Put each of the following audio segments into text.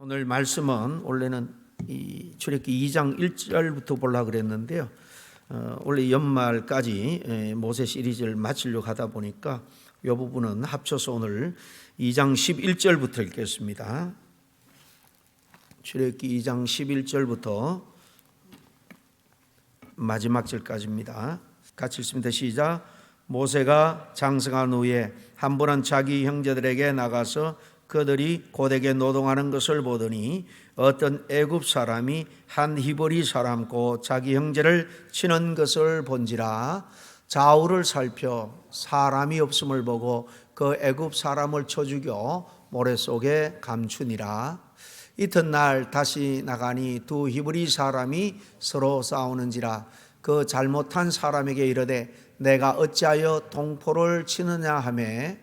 오늘 말씀은 원래는 이 출애굽기 2장 1절부터 보려고 그랬는데요. 원래 연말까지 모세 시리즈를 마치려고 하다 보니까 이 부분은 합쳐서 오늘 2장 11절부터 읽겠습니다. 출애굽기 2장 11절부터 마지막 절까지입니다. 같이 읽습니다. 시작. 모세가 장성한 후에 한 번은 자기 형제들에게 나가서 그들이 고되게 노동하는 것을 보더니 어떤 애굽 사람이 한 히브리 사람 곧 자기 형제를 치는 것을 본지라. 좌우를 살펴 사람이 없음을 보고 그 애굽 사람을 쳐 죽여 모래 속에 감추니라. 이튿날 다시 나가니 두 히브리 사람이 서로 싸우는지라. 그 잘못한 사람에게 이르되 내가 어찌하여 동포를 치느냐 하매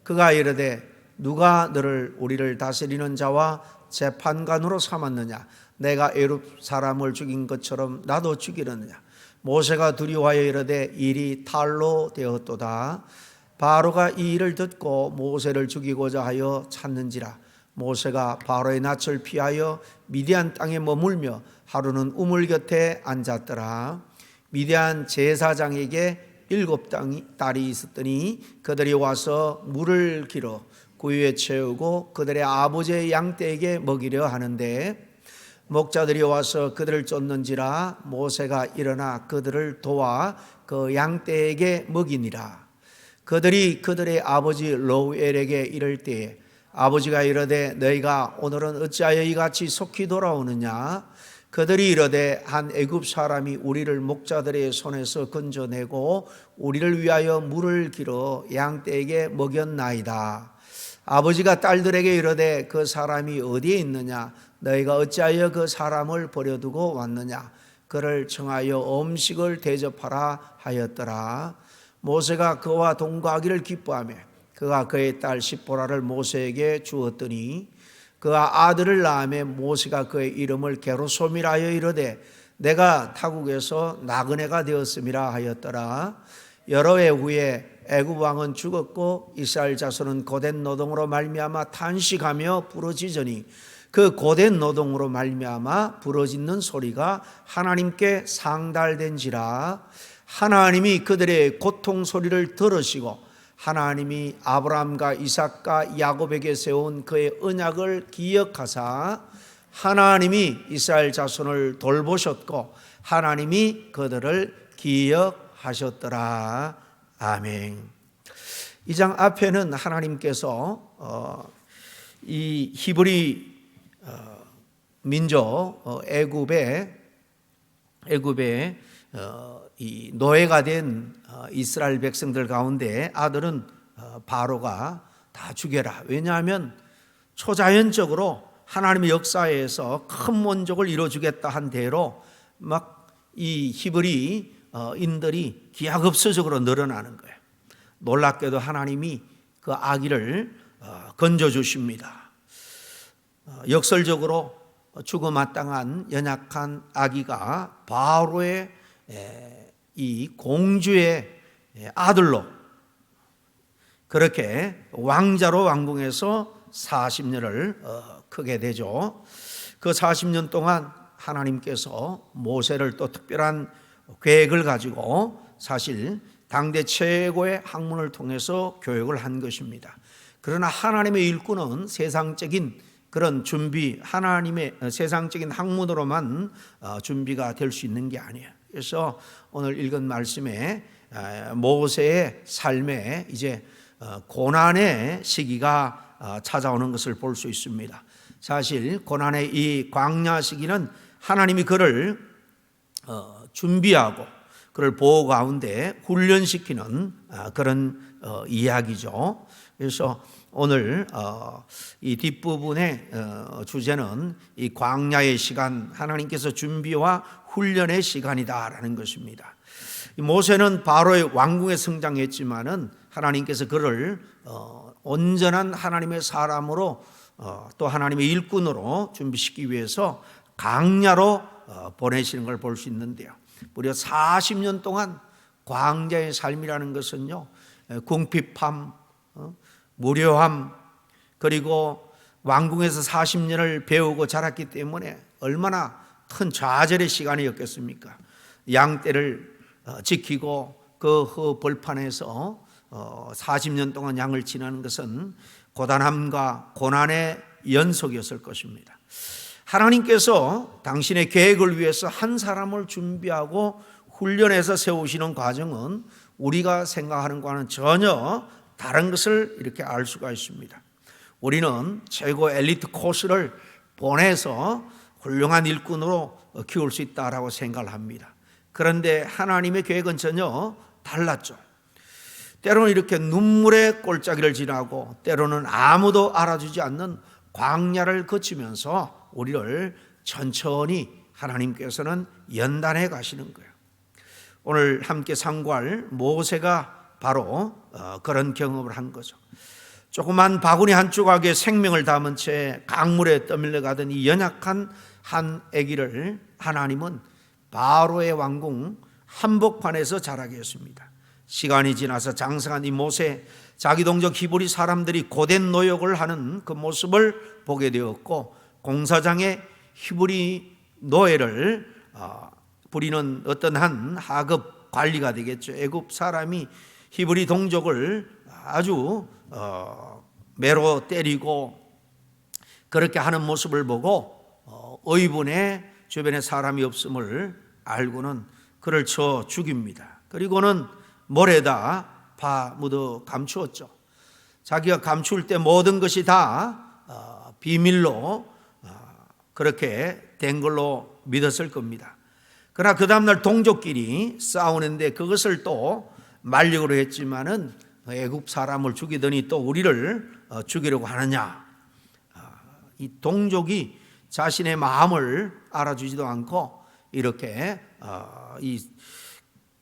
그가 이르되 누가 너를 우리를 다스리는 자와 재판관으로 삼았느냐? 내가 애굽 사람을 죽인 것처럼 나도 죽이려느냐? 모세가 두려워하여 이르되 일이 탈로 되었도다. 바로가 이 일을 듣고 모세를 죽이고자 하여 찾는지라. 모세가 바로의 낯을 피하여 미디안 땅에 머물며 하루는 우물 곁에 앉았더라. 미디안 제사장에게 7딸이 있었더니 그들이 와서 물을 길어 구유에 채우고 그들의 아버지의 양떼에게 먹이려 하는데 목자들이 와서 그들을 쫓는지라. 모세가 일어나 그들을 도와 그 양떼에게 먹이니라. 그들이 그들의 아버지 로우엘에게 이를 때에 아버지가 이르되 너희가 오늘은 어찌하여 이같이 속히 돌아오느냐? 그들이 이르되 한 애굽 사람이 우리를 목자들의 손에서 건져내고 우리를 위하여 물을 길어 양떼에게 먹였나이다. 아버지가 딸들에게 이르되 그 사람이 어디에 있느냐? 너희가 어찌하여 그 사람을 버려두고 왔느냐? 그를 청하여 음식을 대접하라 하였더라. 모세가 그와 동거하기를 기뻐하며 그가 그의 딸 시보라를 모세에게 주었더니 그가 아들을 낳으며 모세가 그의 이름을 게르솜이라 하여 이르되 내가 타국에서 나그네가 되었음이라 하였더라. 여러 해 후에 애굽 왕은 죽었고 이스라엘 자손은 고된 노동으로 말미암아 탄식하며 부르짖으니 그 고된 노동으로 말미암아 부르짖는 소리가 하나님께 상달된지라. 하나님이 그들의 고통 소리를 들으시고 하나님이 아브라함과 이삭과 야곱에게 세운 그의 언약을 기억하사 하나님이 이스라엘 자손을 돌보셨고 하나님이 그들을 기억하셨더라. 아멘. 이 장 앞에는 하나님께서 이 히브리 민족 애굽의 이 노예가 된 이스라엘 백성들 가운데 아들은 바로가 다 죽여라. 왜냐하면 초자연적으로 하나님의 역사에서 큰 민족을 이루어주겠다 한 대로 막 이 히브리 인들이 기하급수적으로 늘어나는 거예요. 놀랍게도 하나님이 그 아기를 건져주십니다. 역설적으로 죽어마땅한 연약한 아기가 바로의 이 공주의 아들로 그렇게 왕자로 왕궁에서 40년을 크게 되죠. 그 40년 동안 하나님께서 모세를 또 특별한 계획을 가지고 사실 당대 최고의 학문을 통해서 교육을 한 것입니다. 그러나 하나님의 일꾼은 세상적인 그런 준비, 하나님의 세상적인 학문으로만 준비가 될 수 있는 게 아니에요. 그래서 오늘 읽은 말씀에 모세의 삶에 이제 고난의 시기가 찾아오는 것을 볼 수 있습니다. 사실 고난의 이 광야 시기는 하나님이 그를 준비하고 그를 보호 가운데 훈련시키는 그런 이야기죠. 그래서 오늘 이 뒷부분의 주제는 이 광야의 시간, 하나님께서 준비와 훈련의 시간이다라는 것입니다. 모세는 바로의 왕궁에 성장했지만은 하나님께서 그를 온전한 하나님의 사람으로 또 하나님의 일꾼으로 준비시키기 위해서 광야로 보내시는 걸 볼 수 있는데요. 무려 40년 동안 광야의 삶이라는 것은요, 궁핍함, 무료함, 그리고 왕궁에서 40년을 배우고 자랐기 때문에 얼마나 큰 좌절의 시간이었겠습니까? 양떼를 지키고 그 벌판에서 40년 동안 양을 지내는 것은 고단함과 고난의 연속이었을 것입니다. 하나님께서 당신의 계획을 위해서 한 사람을 준비하고 훈련해서 세우시는 과정은 우리가 생각하는 것과는 전혀 다른 것을 이렇게 알 수가 있습니다. 우리는 최고 엘리트 코스를 보내서 훌륭한 일꾼으로 키울 수 있다라고 생각을 합니다. 그런데 하나님의 계획은 전혀 달랐죠. 때로는 이렇게 눈물의 골짜기를 지나고 때로는 아무도 알아주지 않는 광야를 거치면서 우리를 천천히 하나님께서는 연단해 가시는 거예요. 오늘 함께 상고할 모세가 바로 그런 경험을 한 거죠. 조그만 바구니 한 조각에 생명을 담은 채 강물에 떠밀려 가던 이 연약한 한 아기를 하나님은 바로의 왕궁 한복판에서 자라게 했습니다. 시간이 지나서 장성한 이 모세, 자기 동족 히브리 사람들이 고된 노역을 하는 그 모습을 보게 되었고, 공사장에 히브리 노예를 부리는 어떤 한 하급 관리가 되겠죠. 애굽 사람이 히브리 동족을 아주 매로 때리고 그렇게 하는 모습을 보고 의분에 주변에 사람이 없음을 알고는 그를 쳐 죽입니다. 그리고는 모래다 파묻어 감추었죠. 자기가 감출 때 모든 것이 다 비밀로 그렇게 된 걸로 믿었을 겁니다. 그러나 그 다음날 동족끼리 싸우는데 그것을 또 말력으로 했지만은 애굽 사람을 죽이더니 또 우리를 죽이려고 하느냐. 이 동족이 자신의 마음을 알아주지도 않고 이렇게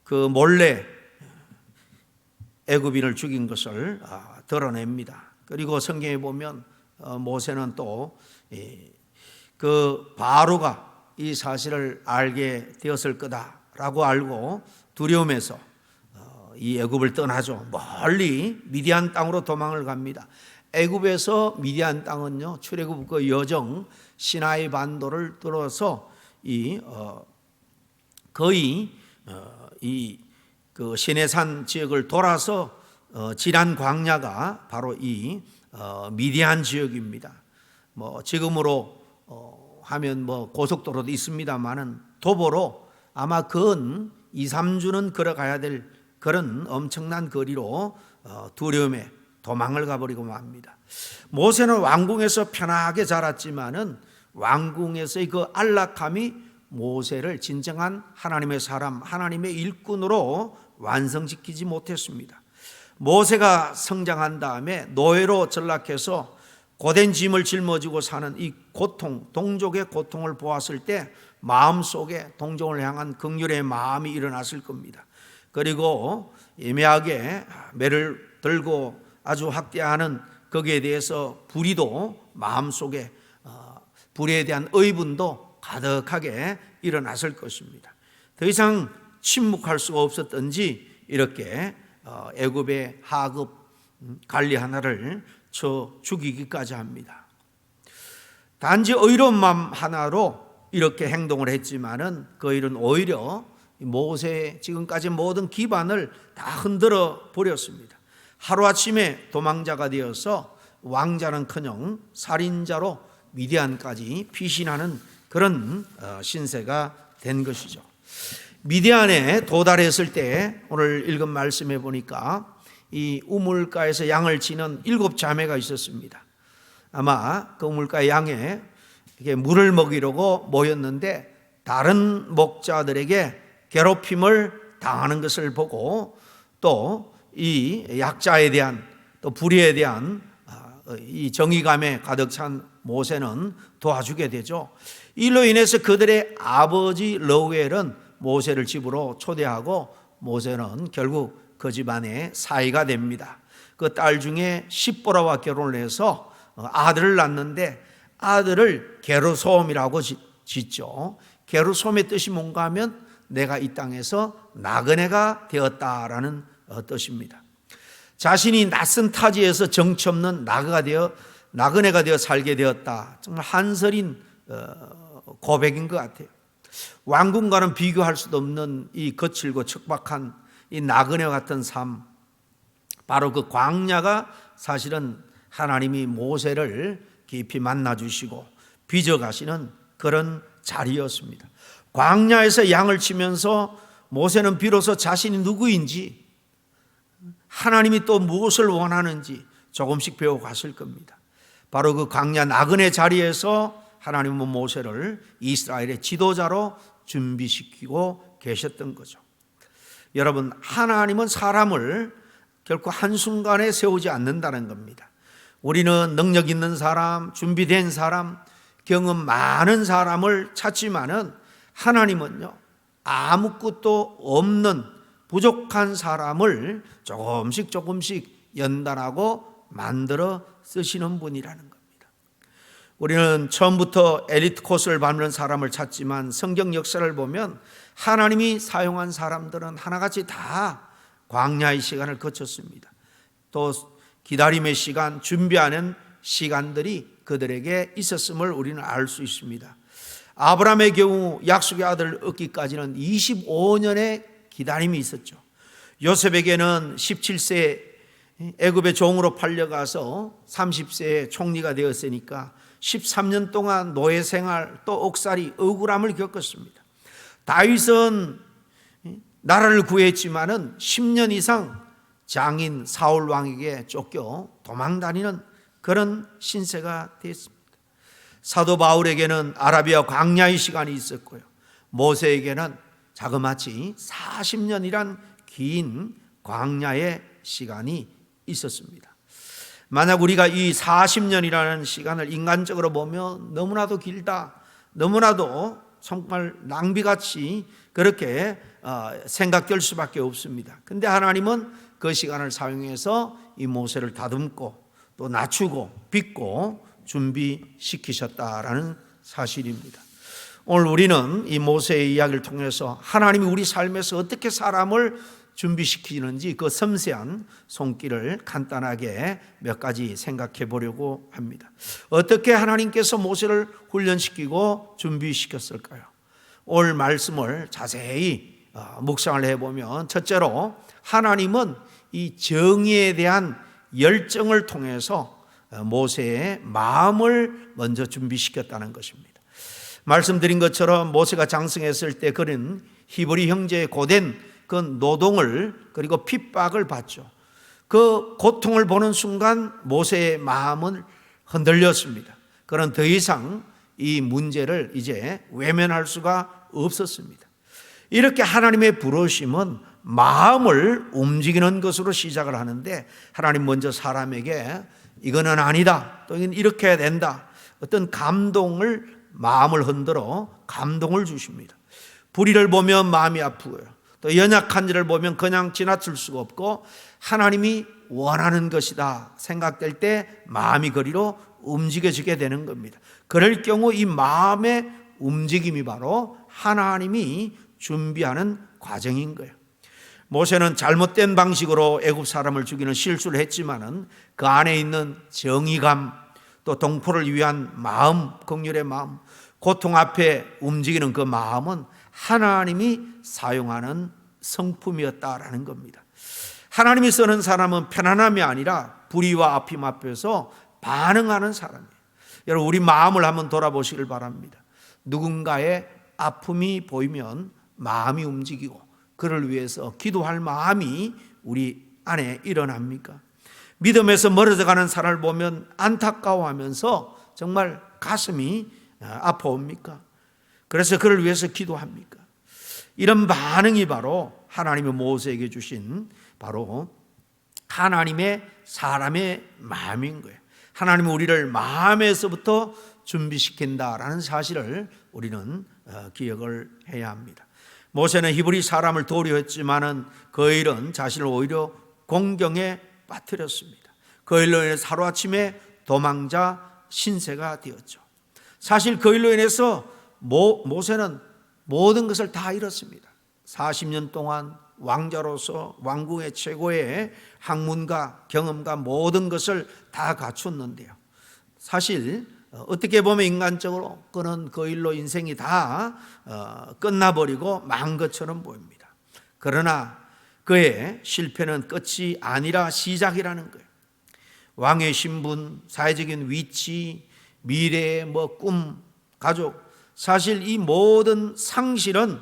그 몰래 애굽인을 죽인 것을 드러냅니다. 그리고 성경에 보면 모세는 또 그 바로가 이 사실을 알게 되었을 거다라고 알고 두려움에서 이 애굽을 떠나죠. 멀리 미디안 땅으로 도망을 갑니다. 애굽에서 미디안 땅은요, 출애굽 그 여정 시나이 반도를 뚫어서 거의 그 시내산 지역을 돌아서 지난 광야가 바로 이 미디안 지역입니다. 뭐 지금으로 하면 뭐 고속도로도 있습니다만은 도보로 아마 근 2, 3주는 걸어가야 될 그런 엄청난 거리로 두려움에 도망을 가버리고 맙니다. 모세는 왕궁에서 편하게 자랐지만은 왕궁에서의 그 안락함이 모세를 진정한 하나님의 사람, 하나님의 일꾼으로 완성시키지 못했습니다. 모세가 성장한 다음에 노예로 전락해서 고된 짐을 짊어지고 사는 이 고통, 동족의 고통을 보았을 때 마음속에 동족을 향한 긍휼의 마음이 일어났을 겁니다. 그리고 애매하게 매를 들고 아주 학대하는 거기에 대해서 불의도 마음속에 불의에 대한 의분도 가득하게 일어났을 것입니다. 더 이상 침묵할 수가 없었던지 이렇게 애굽의 하급 관리 하나를 쳐 죽이기까지 합니다. 단지 의로운 마음 하나로 이렇게 행동을 했지만은 그 일은 오히려 모세의 지금까지 모든 기반을 다 흔들어 버렸습니다. 하루아침에 도망자가 되어서 왕자는커녕 살인자로 미디안까지 피신하는 그런 신세가 된 것이죠. 미디안에 도달했을 때 오늘 읽은 말씀해 보니까 이 우물가에서 양을 치는 7자매가 있었습니다. 아마 그 우물가의 양에 물을 먹이려고 모였는데 다른 목자들에게 괴롭힘을 당하는 것을 보고 또 이 약자에 대한 또 불의에 대한 이 정의감에 가득 찬 모세는 도와주게 되죠. 이로 인해서 그들의 아버지 러우엘은 모세를 집으로 초대하고 모세는 결국 그 집안의 사위가 됩니다. 그 딸 중에 십보라와 결혼을 해서 아들을 낳는데 아들을 게르솜이라고 짓죠. 게르솜의 뜻이 뭔가 하면 내가 이 땅에서 나그네가 되었다라는 뜻입니다. 자신이 낯선 타지에서 정처 없는 나그가 되어 나그네가 되어 살게 되었다. 정말 한설인 고백인 것 같아요. 왕궁과는 비교할 수도 없는 이 거칠고 척박한 이 나그네 같은 삶, 바로 그 광야가 사실은 하나님이 모세를 깊이 만나주시고 빚어가시는 그런 자리였습니다. 광야에서 양을 치면서 모세는 비로소 자신이 누구인지, 하나님이 또 무엇을 원하는지 조금씩 배워갔을 겁니다. 바로 그 광야 나그네 자리에서 하나님은 모세를 이스라엘의 지도자로 준비시키고 계셨던 거죠. 여러분, 하나님은 사람을 결코 한순간에 세우지 않는다는 겁니다. 우리는 능력 있는 사람, 준비된 사람, 경험 많은 사람을 찾지만은 하나님은요, 아무것도 없는 부족한 사람을 조금씩 연단하고 만들어 쓰시는 분이라는 겁니다. 우리는 처음부터 엘리트 코스를 밟는 사람을 찾지만 성경 역사를 보면 하나님이 사용한 사람들은 하나같이 다 광야의 시간을 거쳤습니다. 또 기다림의 시간, 준비하는 시간들이 그들에게 있었음을 우리는 알 수 있습니다. 아브라함의 경우 약속의 아들을 얻기까지는 25년의 기다림이 있었죠. 요셉에게는 17세 애굽의 종으로 팔려가서 30세에 총리가 되었으니까 13년 동안 노예 생활, 또 옥살이, 억울함을 겪었습니다. 다윗은 나라를 구했지만은 10년 이상 장인 사울 왕에게 쫓겨 도망다니는 그런 신세가 됐습니다. 사도 바울에게는 아라비아 광야의 시간이 있었고요. 모세에게는 자그마치 40년이란 긴 광야의 시간이 있었습니다. 만약 우리가 이 40년이라는 시간을 인간적으로 보면 너무나도 길다, 너무나도 정말 낭비같이 그렇게 생각될 수밖에 없습니다. 근데 하나님은 그 시간을 사용해서 이 모세를 다듬고 또 낮추고 빚고 준비시키셨다라는 사실입니다. 오늘 우리는 이 모세의 이야기를 통해서 하나님이 우리 삶에서 어떻게 사람을 준비시키는지 그 섬세한 손길을 간단하게 몇 가지 생각해 보려고 합니다. 어떻게 하나님께서 모세를 훈련시키고 준비시켰을까요? 오늘 말씀을 자세히 묵상을 해보면 첫째로 하나님은 이 정의에 대한 열정을 통해서 모세의 마음을 먼저 준비시켰다는 것입니다. 말씀드린 것처럼 모세가 장성했을 때 그는 히브리 형제의 고된 그 노동을 그리고 핍박을 받죠. 그 고통을 보는 순간 모세의 마음은 흔들렸습니다. 그는 더 이상 이 문제를 이제 외면할 수가 없었습니다. 이렇게 하나님의 부르심은 마음을 움직이는 것으로 시작을 하는데 하나님 먼저 사람에게 이거는 아니다, 또 이렇게 해야 된다, 어떤 감동을, 마음을 흔들어 감동을 주십니다. 불의를 보면 마음이 아프고요, 또 연약한 일을 보면 그냥 지나칠 수가 없고 하나님이 원하는 것이다 생각될 때 마음이 그리로 움직여지게 되는 겁니다. 그럴 경우 이 마음의 움직임이 바로 하나님이 준비하는 과정인 거예요. 모세는 잘못된 방식으로 애굽 사람을 죽이는 실수를 했지만은 그 안에 있는 정의감, 또 동포를 위한 마음, 긍휼의 마음, 고통 앞에 움직이는 그 마음은 하나님이 사용하는 성품이었다라는 겁니다. 하나님이 쓰는 사람은 편안함이 아니라 불의와 아픔 앞에서 반응하는 사람이에요. 여러분, 우리 마음을 한번 돌아보시길 바랍니다. 누군가의 아픔이 보이면 마음이 움직이고 그를 위해서 기도할 마음이 우리 안에 일어납니까? 믿음에서 멀어져가는 사람을 보면 안타까워하면서 정말 가슴이 아파옵니까? 그래서 그를 위해서 기도합니까? 이런 반응이 바로 하나님의 모세에게 주신 바로 하나님의 사람의 마음인 거예요. 하나님은 우리를 마음에서부터 준비시킨다라는 사실을 우리는 기억을 해야 합니다. 모세는 히브리 사람을 도려했지만은 그 일은 자신을 오히려 공경에 빠뜨렸습니다. 그 일로 인해서 하루아침에 도망자 신세가 되었죠. 사실 그 일로 인해서 모세는 모든 것을 다 잃었습니다. 40년 동안 왕자로서 왕궁의 최고의 학문과 경험과 모든 것을 다 갖췄는데요, 사실 어떻게 보면 인간적으로 그는 그 일로 인생이 다 끝나버리고 만 것처럼 보입니다. 그러나 그의 실패는 끝이 아니라 시작이라는 거예요. 왕의 신분, 사회적인 위치, 미래의 꿈, 가족, 사실 이 모든 상실은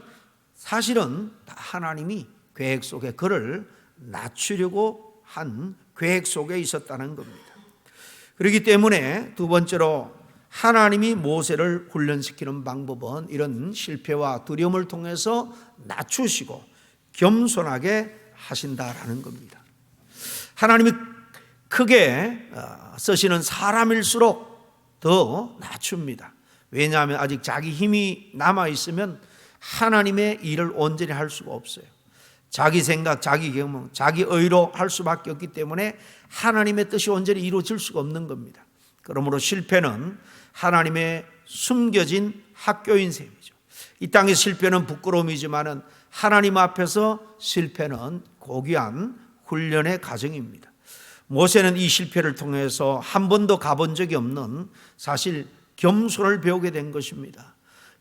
사실은 다 하나님이 계획 속에 그를 낮추려고 한 계획 속에 있었다는 겁니다. 그렇기 때문에 두 번째로 하나님이 모세를 훈련시키는 방법은 이런 실패와 두려움을 통해서 낮추시고 겸손하게 하신다라는 겁니다. 하나님이 크게 쓰시는 사람일수록 더 낮춥니다. 왜냐하면 아직 자기 힘이 남아있으면 하나님의 일을 온전히 할 수가 없어요. 자기 생각, 자기 경험, 자기 의로 할 수밖에 없기 때문에 하나님의 뜻이 온전히 이루어질 수가 없는 겁니다. 그러므로 실패는 하나님의 숨겨진 학교인 셈이죠. 이 땅의 실패는 부끄러움이지만은 하나님 앞에서 실패는 고귀한 훈련의 과정입니다. 모세는 이 실패를 통해서 한 번도 가본 적이 없는 사실 겸손을 배우게 된 것입니다.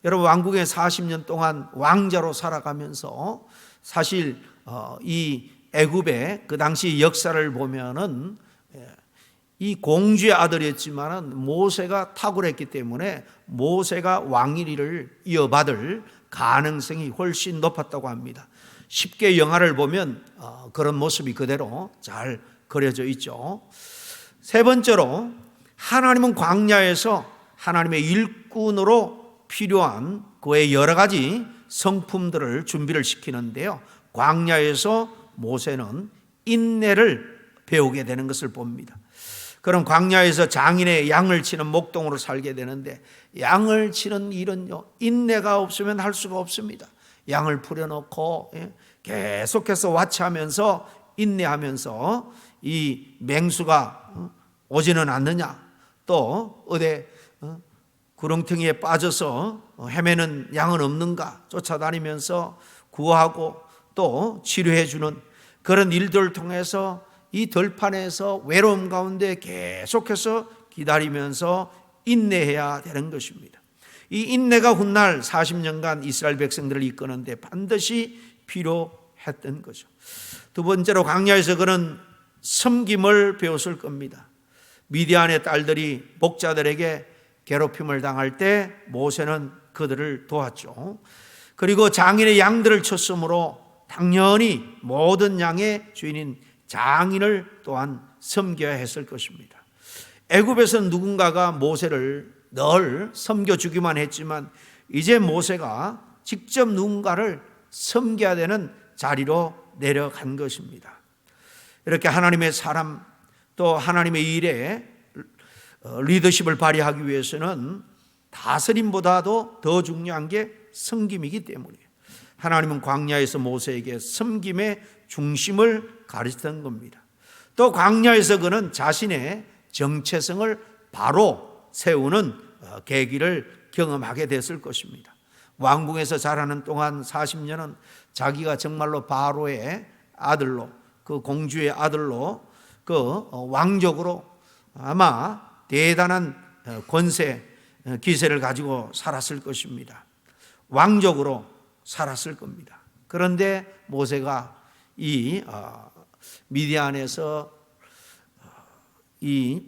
여러분, 왕국에 40년 동안 왕자로 살아가면서 사실 이 애굽의 그 당시 역사를 보면은 이 공주의 아들이었지만은 모세가 탁월했기 때문에 모세가 왕위를 이어받을 가능성이 훨씬 높았다고 합니다. 10개 영화를 보면 그런 모습이 그대로 잘 그려져 있죠. 세 번째로 하나님은 광야에서 하나님의 일꾼으로 필요한 그의 여러 가지 성품들을 준비를 시키는데요, 광야에서 모세는 인내를 배우게 되는 것을 봅니다. 그럼 광야에서 장인의 양을 치는 목동으로 살게 되는데 양을 치는 일은요, 인내가 없으면 할 수가 없습니다. 양을 풀어놓고 계속해서 와치하면서 인내하면서 이 맹수가 오지는 않느냐, 또 어디 구렁텅이에 빠져서 헤매는 양은 없는가 쫓아다니면서 구하고 또 치료해 주는 그런 일들을 통해서 이 들판에서 외로움 가운데 계속해서 기다리면서 인내해야 되는 것입니다. 이 인내가 훗날 40년간 이스라엘 백성들을 이끄는데 반드시 필요했던 거죠. 두 번째로 광야에서 그는 섬김을 배웠을 겁니다. 미디안의 딸들이 목자들에게 괴롭힘을 당할 때 모세는 그들을 도왔죠. 그리고 장인의 양들을 쳤으므로 당연히 모든 양의 주인인 장인을 또한 섬겨야 했을 것입니다. 애굽에서는 누군가가 모세를 늘 섬겨주기만 했지만 이제 모세가 직접 누군가를 섬겨야 되는 자리로 내려간 것입니다. 이렇게 하나님의 사람 또 하나님의 일에 리더십을 발휘하기 위해서는 다스림보다도 더 중요한 게 섬김이기 때문이에요. 하나님은 광야에서 모세에게 섬김의 중심을 가르치던 겁니다. 또 광야에서 그는 자신의 정체성을 바로 세우는 계기를 경험하게 됐을 것입니다. 왕궁에서 자라는 동안 40년은 자기가 정말로 바로의 아들로, 그 공주의 아들로, 그 왕족으로 아마 대단한 권세, 기세를 가지고 살았을 것입니다. 왕족으로 살았을 겁니다. 그런데 모세가 이 미디안에서 이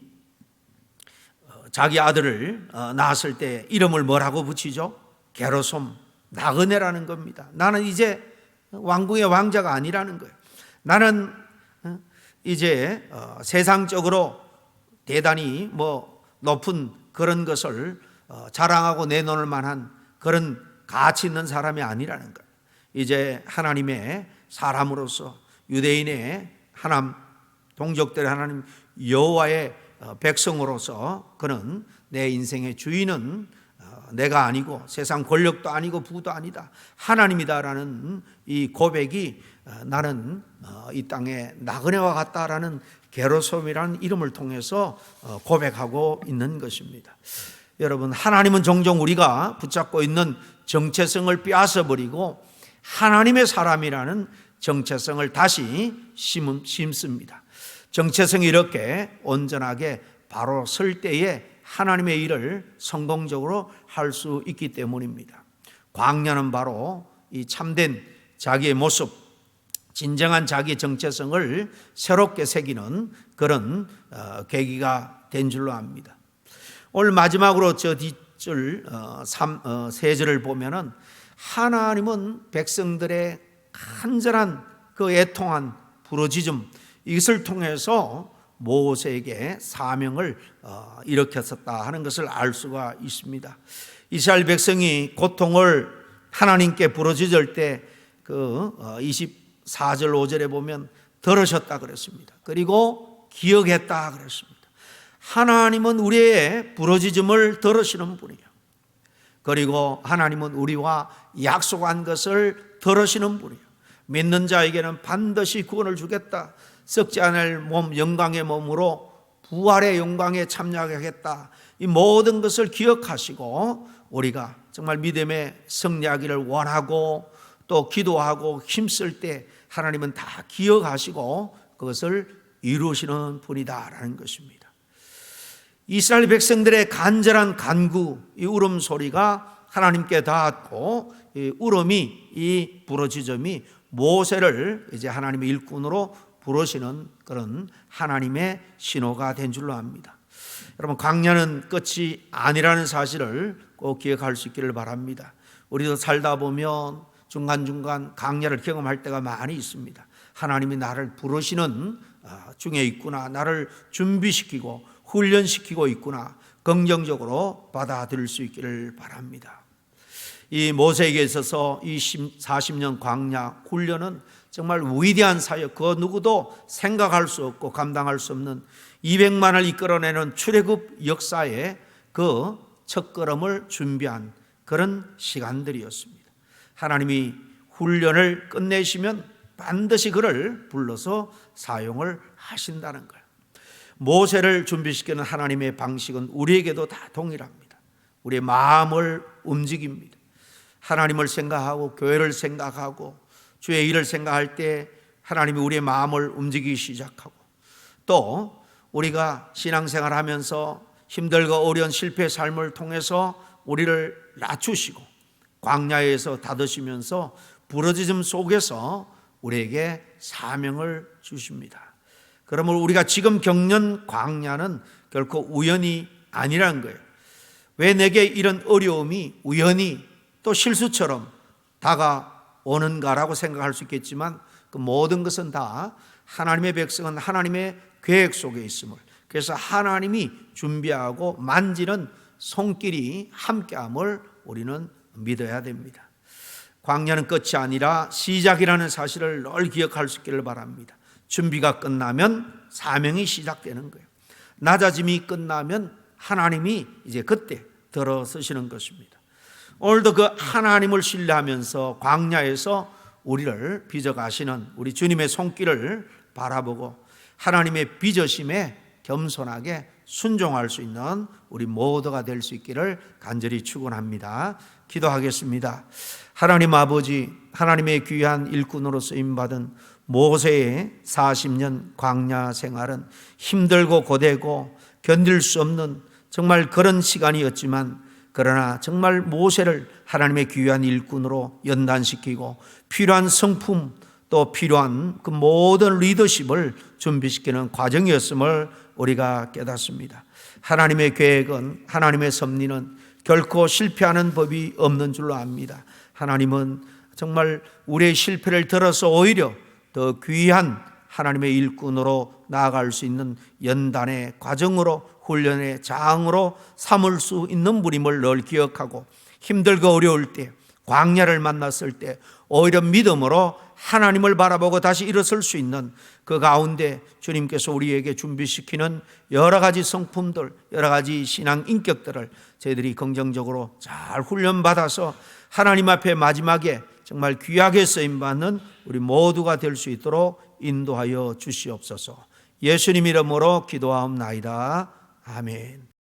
자기 아들을 낳았을 때 이름을 뭐라고 붙이죠? 게르솜, 나그네라는 겁니다. 나는 이제 왕궁의 왕자가 아니라는 거예요. 나는 이제 세상적으로 대단히 높은 그런 것을 자랑하고 내놓을 만한 그런 가치 있는 사람이 아니라는 거예요. 이제 하나님의 사람으로서 유대인의 하나님, 동족들의 하나님 여호와의 백성으로서 그는 내 인생의 주인은 내가 아니고 세상 권력도 아니고 부도 아니다, 하나님이다라는 이 고백이 나는 이 땅에 나그네와 같다라는 게르솜이라는 이름을 통해서 고백하고 있는 것입니다. 여러분, 하나님은 종종 우리가 붙잡고 있는 정체성을 빼앗아 버리고 하나님의 사람이라는 정체성을 다시 심습니다. 정체성이 이렇게 온전하게 바로 설 때에 하나님의 일을 성공적으로 할 수 있기 때문입니다. 광야는 바로 이 참된 자기의 모습, 진정한 자기의 정체성을 새롭게 새기는 그런 계기가 된 줄로 압니다. 오늘 마지막으로 저 뒷줄 세 절을 보면은 하나님은 백성들의 간절한 그 애통한 부르짖음, 이것을 통해서 모세에게 사명을 일으켰었다 하는 것을 알 수가 있습니다. 이스라엘 백성이 고통을 하나님께 부르짖을 때 그 24절 5절에 보면 들으셨다 그랬습니다. 그리고 기억했다 그랬습니다. 하나님은 우리의 부르짖음을 들으시는 분이에요. 그리고 하나님은 우리와 약속한 것을 들으시는 분이에요. 믿는 자에게는 반드시 구원을 주겠다. 썩지 않을 몸, 영광의 몸으로 부활의 영광에 참여하겠다. 이 모든 것을 기억하시고 우리가 정말 믿음의 승리하기를 원하고 또 기도하고 힘쓸 때 하나님은 다 기억하시고 그것을 이루시는 분이다라는 것입니다. 이스라엘 백성들의 간절한 간구, 이 울음소리가 하나님께 닿았고 이 울음이, 이 부르짖음이 모세를 이제 하나님의 일꾼으로 부르시는 그런 하나님의 신호가 된 줄로 압니다. 여러분, 광야는 끝이 아니라는 사실을 꼭 기억할 수 있기를 바랍니다. 우리도 살다 보면 중간중간 광야를 경험할 때가 많이 있습니다. 하나님이 나를 부르시는 중에 있구나, 나를 준비시키고 훈련시키고 있구나, 긍정적으로 받아들일 수 있기를 바랍니다. 이 모세에게 있어서 이 40년 광야 훈련은 정말 위대한 사역, 그 누구도 생각할 수 없고 감당할 수 없는 200만을 이끌어내는 출애굽 역사의 그 첫걸음을 준비한 그런 시간들이었습니다. 하나님이 훈련을 끝내시면 반드시 그를 불러서 사용을 하신다는 거예요. 모세를 준비시키는 하나님의 방식은 우리에게도 다 동일합니다. 우리의 마음을 움직입니다. 하나님을 생각하고 교회를 생각하고 주의 일을 생각할 때 하나님이 우리의 마음을 움직이기 시작하고, 또 우리가 신앙생활 하면서 힘들고 어려운 실패의 삶을 통해서 우리를 낮추시고 광야에서 다드시면서 부르짖음 속에서 우리에게 사명을 주십니다. 그러므로 우리가 지금 겪는 광야는 결코 우연이 아니라는 거예요. 왜 내게 이런 어려움이 우연히 또 실수처럼 다가오는가라고 생각할 수 있겠지만 그 모든 것은 다 하나님의 백성은 하나님의 계획 속에 있음을, 그래서 하나님이 준비하고 만지는 손길이 함께함을 우리는 믿어야 됩니다. 광야는 끝이 아니라 시작이라는 사실을 늘 기억할 수 있기를 바랍니다. 준비가 끝나면 사명이 시작되는 거예요. 낮아짐이 끝나면 하나님이 이제 그때 들어서시는 것입니다. 오늘도 그 하나님을 신뢰하면서 광야에서 우리를 빚어가시는 우리 주님의 손길을 바라보고 하나님의 빚으심에 겸손하게 순종할 수 있는 우리 모두가 될 수 있기를 간절히 축원합니다. 기도하겠습니다. 하나님 아버지, 하나님의 귀한 일꾼으로 쓰임받은 모세의 40년 광야 생활은 힘들고 고되고 견딜 수 없는 정말 그런 시간이었지만, 그러나 정말 모세를 하나님의 귀한 일꾼으로 연단시키고 필요한 성품 또 필요한 그 모든 리더십을 준비시키는 과정이었음을 우리가 깨닫습니다. 하나님의 계획은, 하나님의 섭리는 결코 실패하는 법이 없는 줄로 압니다. 하나님은 정말 우리의 실패를 들어서 오히려 더 귀한 하나님의 일꾼으로 나아갈 수 있는 연단의 과정으로, 훈련의 장으로 삼을 수 있는 분임을 늘 기억하고, 힘들고 어려울 때, 광야를 만났을 때 오히려 믿음으로 하나님을 바라보고 다시 일어설 수 있는 그 가운데 주님께서 우리에게 준비시키는 여러 가지 성품들, 여러 가지 신앙 인격들을 저희들이 긍정적으로 잘 훈련받아서 하나님 앞에 마지막에 정말 귀하게 쓰임받는 우리 모두가 될 수 있도록 인도하여 주시옵소서. 예수님 이름으로 기도하옵나이다. 아멘.